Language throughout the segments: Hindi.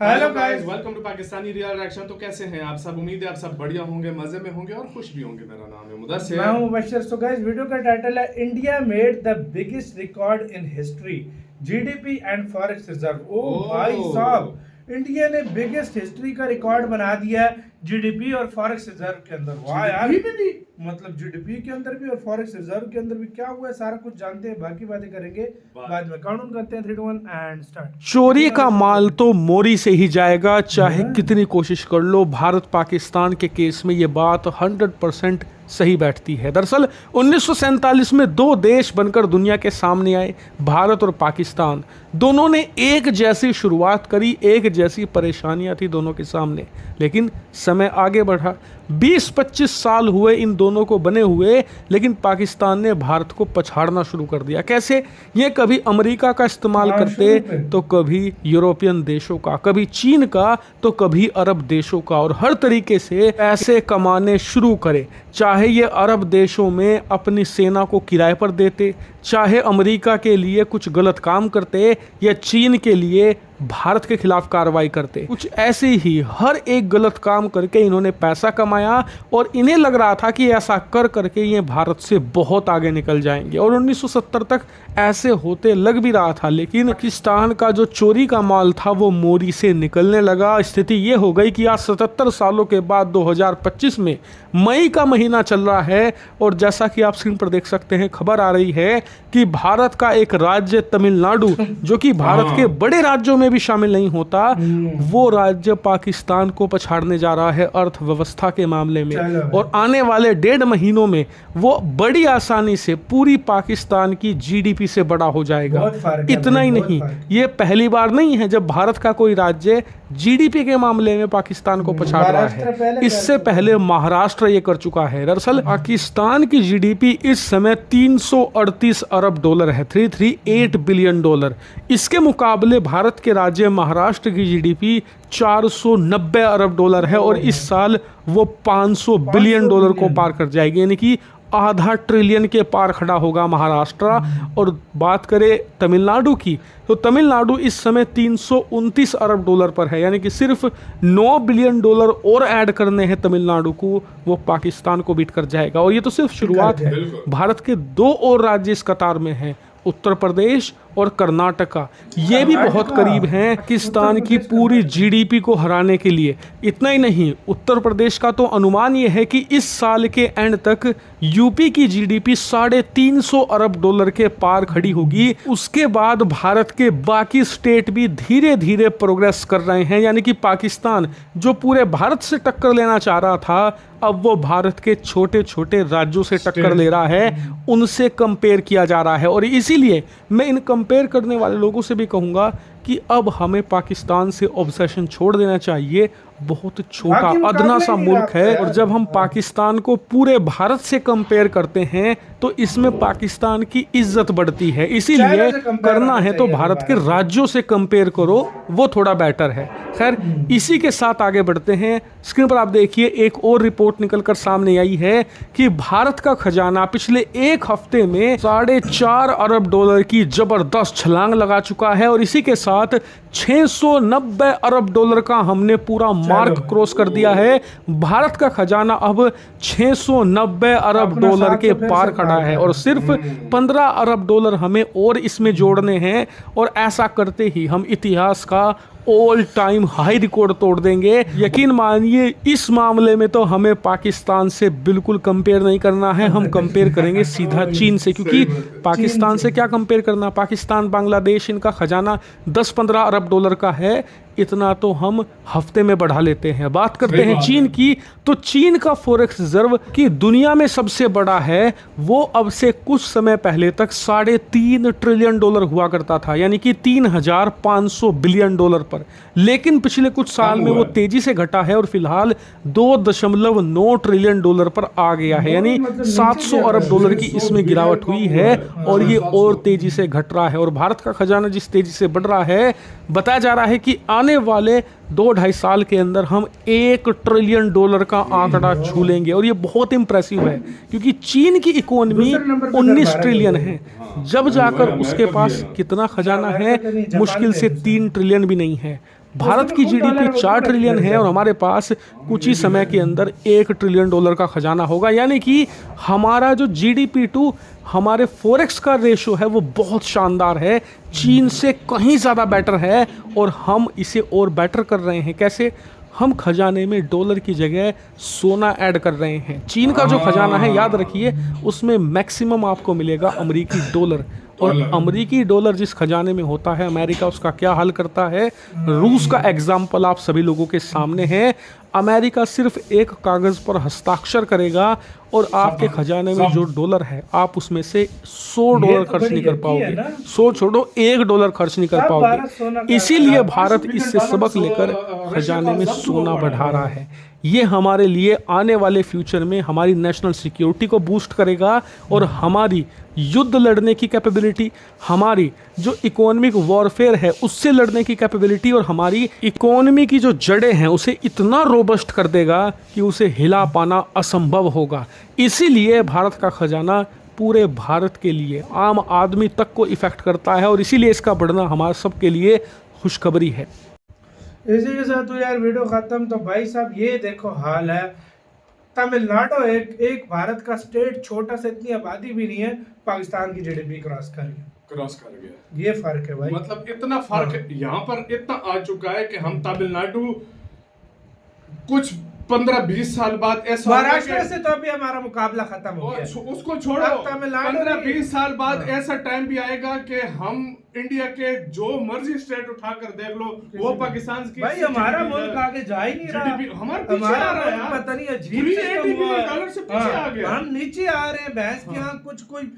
Hello guys, welcome to Pakistani real reaction. तो कैसे हैं आप सब? उम्मीद है आप सब बढ़िया होंगे, मजे में होंगे और खुश भी होंगे। मेरा नाम है मुदस्सिर, मैं हूं मुबश्शिर। सो गाइस, वीडियो का टाइटल है India made the biggest record in history, GDP and forex reserve. ओ भाई साहब, इंडिया ने बिगेस्ट हिस्ट्री का रिकॉर्ड बना दिया है जीडीपी और फॉरेक्स रिजर्व के अंदर। वाह यार, मतलब जीडीपी के अंदर भी और फॉरेक्स रिजर्व के अंदर भी क्या हुआ है सारा कुछ जानते हैं, बाकी बातें करेंगे बाद में। काउंट करते हैं 3 2 1 एंड स्टार्ट। चोरी का माल तो मोरी से ही जाएगा, चाहे कितनी कोशिश कर लो। भारत पाकिस्तान के केस में ये बात 100% सही बैठती है। दरअसल 1947 में दो देश बनकर दुनिया के सामने आए, भारत और पाकिस्तान। दोनों ने एक जैसी शुरुआत करी, एक जैसी परेशानियां थी दोनों के सामने, लेकिन समय आगे बढ़ा। 20-25 साल हुए इन दोनों को बने हुए, लेकिन पाकिस्तान ने भारत को पछाड़ना शुरू कर दिया। कैसे? ये कभी अमेरिका का इस्तेमाल करते तो कभी यूरोपियन देशों का, कभी चीन का तो कभी अरब देशों का, और हर तरीके से पैसे कमाने शुरू करे। चाहे ये अरब देशों में अपनी सेना को किराए पर देते, चाहे अमेरिका के लिए कुछ गलत काम करते, या चीन के लिए भारत के खिलाफ कार्रवाई करते। कुछ ऐसे ही हर एक गलत काम करके इन्होंने पैसा कमाया, और इन्हें लग रहा था कि ऐसा कर करके ये भारत से बहुत आगे निकल जाएंगे। और 1970 तक ऐसे होते लग भी रहा था, लेकिन पाकिस्तान का जो चोरी का माल था वो मोरी से निकलने लगा। स्थिति ये हो गई कि आज 77 सालों के बाद 2025 में मई का महीना चल रहा है, और जैसा कि आप स्क्रीन पर देख सकते हैं, खबर आ रही है कि भारत का एक राज्य तमिलनाडु, जो कि भारत के बड़े राज्यों में भी शामिल नहीं होता, वो राज्य पाकिस्तान को पछाड़ने जा रहा है अर्थव्यवस्था के मामले में। और आने वाले 1.5 महीनों में वो बड़ी आसानी से पूरी पाकिस्तान की जीडीपी से बड़ा हो जाएगा। इतना ही नहीं, ये पहली बार नहीं है जब भारत का कोई राज्य जीडीपी के मामले में पाकिस्तान को पछाड़ रहा है। इससे पहले महाराष्ट्र ये कर चुका है। दरअसल पाकिस्तान की जीडीपी इस समय 338 अरब डॉलर है, 338 बिलियन डॉलर। इसके मुकाबले भारत के राज्य महाराष्ट्र की जीडीपी 490 अरब डॉलर है, और इस साल वो 500 बिलियन डॉलर को पार कर जाएगी, यानी कि आधा ट्रिलियन के पार खड़ा होगा महाराष्ट्र। और बात करें तमिलनाडु की, तो तमिलनाडु इस समय 329 अरब डॉलर पर है, यानी कि सिर्फ 9 बिलियन डॉलर और ऐड करने हैं तमिलनाडु को, वो पाकिस्तान को बीट कर जाएगा। और ये तो सिर्फ शुरुआत है। भारत के 2 और राज्य इस कतार में हैं, उत्तर प्रदेश और कर्नाटका। ये भी बहुत करीब हैं पाकिस्तान की पूरी जीडीपी को हराने के लिए। इतना ही नहीं, उत्तर प्रदेश का तो अनुमान ये है कि इस साल के एंड तक यूपी की जीडीपी 350 अरब डॉलर के पार खड़ी होगी। उसके बाद भारत के बाकी स्टेट भी धीरे धीरे प्रोग्रेस कर रहे हैं, यानी कि पाकिस्तान जो पूरे भारत से टक्कर लेना चाह रहा था, अब वो भारत के छोटे छोटे राज्यों से टक्कर ले रहा है, उनसे कंपेयर किया जा रहा है। और इसीलिए मैं इन कंपेयर करने वाले लोगों से भी कहूँगा कि अब हमें पाकिस्तान से ऑब्सेशन छोड़ देना चाहिए। बहुत छोटा अदना सा मुल्क है, और जब हम पाकिस्तान को पूरे भारत से कंपेयर करते हैं तो इसमें पाकिस्तान की इज्जत बढ़ती है। इसीलिए करना है तो भारत के राज्यों से कंपेयर करो, वो थोड़ा बेटर है। खैर, इसी के साथ आगे बढ़ते हैं। स्क्रीन पर आप देखिए, एक और रिपोर्ट निकलकर सामने आई है कि भारत का खजाना पिछले एक हफ्ते में 4.5 अरब डॉलर की जबरदस्त छलांग लगा चुका है, और इसी के साथ 690 अरब डॉलर का हमने पूरा मार्क क्रॉस कर दिया है। भारत का खजाना अब 690 अरब डॉलर के पार खड़ा है, और सिर्फ 15 अरब डॉलर हमें और इसमें जोड़ने हैं, और ऐसा करते ही हम इतिहास का ऑल टाइम हाई रिकॉर्ड तोड़ देंगे। यकीन मानिए, इस मामले में तो हमें पाकिस्तान से बिल्कुल कंपेयर नहीं करना है, हम कंपेयर करेंगे सीधा चीन से, क्योंकि पाकिस्तान से क्या कंपेयर करना। पाकिस्तान, बांग्लादेश, इनका खजाना 10-15 अरब डॉलर का है, इतना तो हम हफ्ते में बढ़ा लेते हैं। बात करते हैं चीन की, तो चीन का फॉरेक्स रिजर्व की दुनिया में सबसे बड़ा है, वो अब से कुछ समय पहले तक 3.5 ट्रिलियन डॉलर हुआ करता था, यानी कि 3500 बिलियन डॉलर पर। लेकिन पिछले कुछ साल में वो तेजी से घटा है, और फिलहाल 2.9 ट्रिलियन डॉलर पर आ गया है, यानी 700 अरब डॉलर की इसमें गिरावट हुई है, और ये और तेजी से घट रहा है। और भारत का खजाना जिस तेजी से बढ़ रहा है, बताया जा रहा है कि आने वाले 2-2.5 साल के अंदर हम 1 ट्रिलियन डॉलर का आंकड़ा छू लेंगे। और ये बहुत इंप्रेसिव है, क्योंकि चीन की इकोनॉमी 19 ट्रिलियन है, जब जाकर उसके पास कितना खजाना है, मुश्किल से 3 ट्रिलियन भी नहीं है। भारत की जीडीपी 4 ट्रिलियन है और हमारे पास कुछ ही समय के अंदर 1 ट्रिलियन डॉलर का खजाना होगा, यानी कि हमारा जो जीडीपी टू हमारे फॉरेक्स का रेशो है वो बहुत शानदार है, चीन से कहीं ज़्यादा बेटर है और हम इसे और बेटर कर रहे हैं। कैसे? हम खजाने में डॉलर की जगह सोना ऐड कर रहे हैं। चीन का जो खजाना है, याद रखिए, उसमें मैक्सिमम आपको मिलेगा अमेरिकी डॉलर, और अमेरिकी डॉलर जिस खजाने में होता है, अमेरिका उसका क्या हल करता है? रूस का एग्जाम्पल आप सभी लोगों के सामने है। अमेरिका सिर्फ एक कागज़ पर हस्ताक्षर करेगा और आपके खजाने में जो डॉलर है आप उसमें से $100 खर्च नहीं कर पाओगे। 100 छोड़ो, $1 खर्च नहीं कर पाओगे। इसीलिए भारत इससे सबक लेकर खजाने में सोना बढ़ा रहा है। ये हमारे लिए आने वाले फ्यूचर में हमारी नेशनल सिक्योरिटी को बूस्ट करेगा और हमारी युद्ध लड़ने की कैपेबिलिटी, हमारी जो इकोनॉमिक वॉरफेयर है उससे लड़ने की कैपेबिलिटी और हमारी इकोनॉमी की जो जड़ें हैं उसे इतना रोबस्ट कर देगा कि उसे हिला पाना असंभव होगा। इसीलिए भारत का खजाना पूरे भारत के लिए, आम आदमी तक को इफेक्ट करता है और इसीलिए इसका बढ़ना हमारे सबके लिए खुशखबरी है। इसी के साथ तो यार वीडियो खत्म। तो भाई साहब ये देखो हाल है, तमिलनाडु एक भारत का स्टेट, छोटा सा, इतनी आबादी भी नहीं है, पाकिस्तान की जीडीपी क्रॉस कर गया। ये फर्क है भाई, मतलब इतना फर्क यहाँ पर इतना आ चुका है कि हम तमिलनाडु कुछ 15-20 साल बाद ऐसा, महाराष्ट्र से तो अभी हमारा मुकाबला खत्म हो गया, उसको छोड़ो, 15-20 साल बाद हाँ। ऐसा टाइम भी आएगा कि हम इंडिया के जो मर्जी स्टेट उठाकर देख लो, वो पाकिस्तान की, भाई हमारा मुल्क आगे जा ही नहीं रहा, हमारा पता नहीं अजीब डॉलर से पीछे आ गया, हम नीचे आ रहे हैं भैंस के यहाँ। कुछ कोई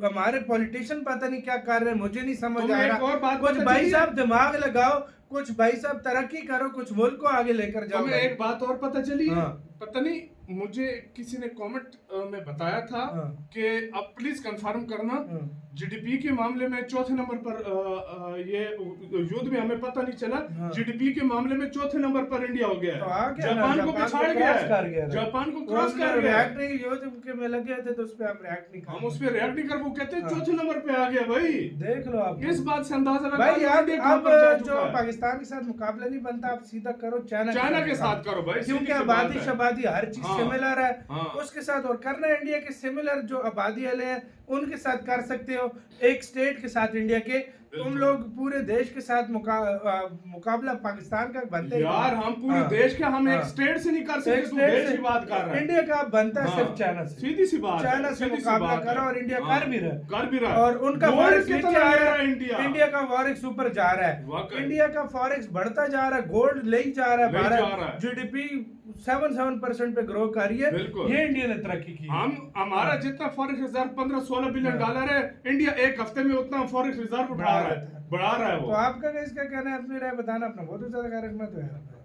हमारे पॉलिटिशियन पता नहीं क्या कर रहे हैं, मुझे नहीं समझ आ रहा। कुछ भाई साहब दिमाग लगाओ, कुछ भाई साहब तरक्की करो, कुछ मुल्क को आगे लेकर जाओ। तुम्हें एक बात और पता चली? पता नहीं, मुझे किसी ने कमेंट में बताया था कि अब प्लीज कंफर्म करना, जीडीपी के मामले में चौथे नंबर पर, ये युद्ध में हमें पता नहीं चला, जीडीपी के मामले में चौथे नंबर पर इंडिया हो गया है, जापान को पछाड़ गया, जापान को क्रॉस कर गया। युद्ध के में लगे थे तो उस पे आप रिएक्ट नहीं कर, हम उस पे रिएक्ट नहीं कर, वो कहते हैं चौथे नंबर पे आ गया। भाई देख लो आप, इस बात से अंदाजा लगा भाई यार, अब जो पाकिस्तान के साथ मुकाबला नहीं बनता, आप सीधा करो चाइना के साथ करो भाई, क्योंकि आबादी शबादी हर चीज सिमिलर है, उसके साथ और करना है। इंडिया के सिमिलर जो आबादी वाले हैं उनके साथ कर सकते हो, एक स्टेट के साथ इंडिया के, तुम लोग पूरे देश के साथ मुकाबला पाकिस्तान का बनते यार, हम पूरे देश के, हम एक स्टेट से नहीं कर सकते, तू देश की बात कर रहा है। इंडिया का बनता है सिर्फ चाइना से, सीधी सी बात, चाइना से मुकाबला करो और इंडिया कर भी रहा है, और उनका फॉरेक्स नीचे आ रहा है, इंडिया का फॉरेक्स ऊपर जा रहा है, इंडिया का फॉरेक्स बढ़ता जा रहा है, गोल्ड ले जा रहा है, भारत जीडीपी 7% पे ग्रो कर रही है, ये इंडिया ने तरक्की की। हमारा जितना फॉरेक्स रिजर्व 15-16 बिलियन डॉलर है, इंडिया एक हफ्ते में उतना फॉरेक्स रिजर्व बढ़ा रहा है वो। तो आपका इसका कहना है, अपनी राय बताना, अपना बहुत ज्यादा कार्यक्रम है तो यार।